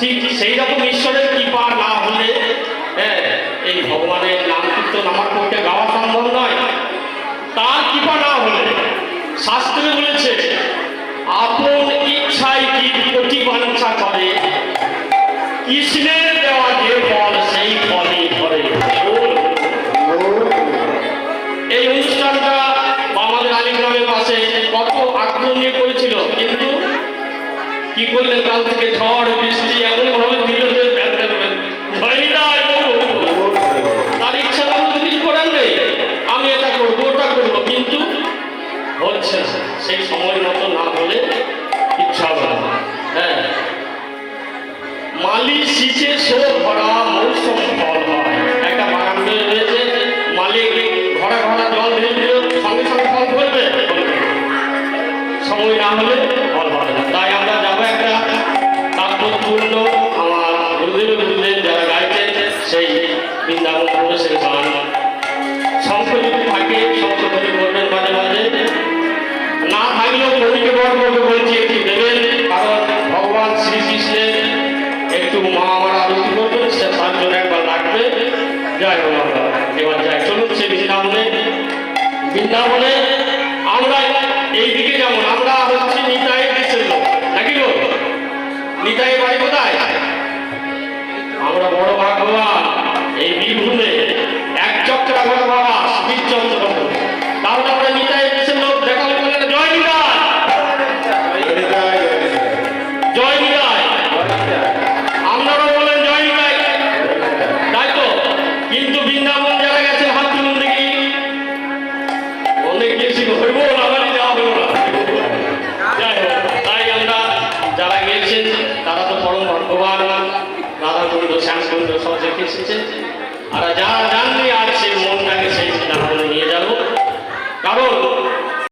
ঠিক সেই রকম ঈশ্বরের কৃপা না হলে এই ভগবানের নাম কীর্তন আমার পক্ষে গাওয়া সম্ভব নয়। তার কৃপা না হলে শাস্ত্রে বলেছে আপন ইচ্ছায় কি কোটি বাঞ্ছা করে, কৃষ্ণের দেওয়া যে ফল সেই ফলই ধরে। এই অনুষ্ঠানটা আমাদের আলিগ্রামের পাশে কত আগ্রহ নিয়ে করেছিল, কিন্তু কি করলেন কাল থেকে ঝড় বৃষ্টি এমন ভাবে দিল যে তার ইচ্ছা তো কিছু করার নেই, আমি এটা করবো ওটা করবো, কিন্তু হচ্ছে সেই সময় মতো না হলে ইচ্ছা হবে না। হ্যাঁ, মালি সিঁচে সো ভরা মৌসুম ফল হয়। একটা বাগান রয়েছে, মালিক ঘরা ঘরা জল দিয়ে দিল, সঙ্গে সঙ্গে ফল ধরবে, সময় না হলে ফল হবে না। তাই আমরা যাবো একটা তাৎপর্যপূর্ণ আমার গুরুদেবের গুরুদেব যারা গাইছেন সেই বৃন্দাবন প্রবেশের গান। শঙ্খ যদি থাকে শঙ্খ ধরে করবেন মাঝে মাঝে, না থাকলেও কবিকে বর্ণকে বলছি একটু দেবেন, কারণ ভগবান শ্রীকৃষ্ণের একটু মা আমার আরতি করবেন, সে তার জন্য একবার লাগবে। যাই হোক আমরা এবার যাই, চলুন সে বৃন্দাবনে। বৃন্দাবনে আমরা এইদিকে যেমন আমরা হচ্ছে নিতাই দেশের লোক নাকি লোক, নিতাই বাড়ি কোথায়? আমরা বড় ভাগবান এই বীরভূমে এক চক্র ঘোরা বাবা বীরচন্দ্র, তাহলে আমরা নিতাই দেশের লোক। দেখা হলে জয় নিতাই, জয় নিতাই, আপনারাও বলেন জয় নিতাই, তাই তো? কিন্তু বৃন্দাবন যারা গেছেন হাত তুলুন দেখি, অনেক গেছিল হইব আবার যাওয়া হইব না। যাই হোক, তাই আমরা যারা গেছেন তারা তো পরম ভাগ্যবান, রাধা কুণ্ড শ্যাম কুণ্ড সব দেখে এসেছেন। আর যারা জাননি আর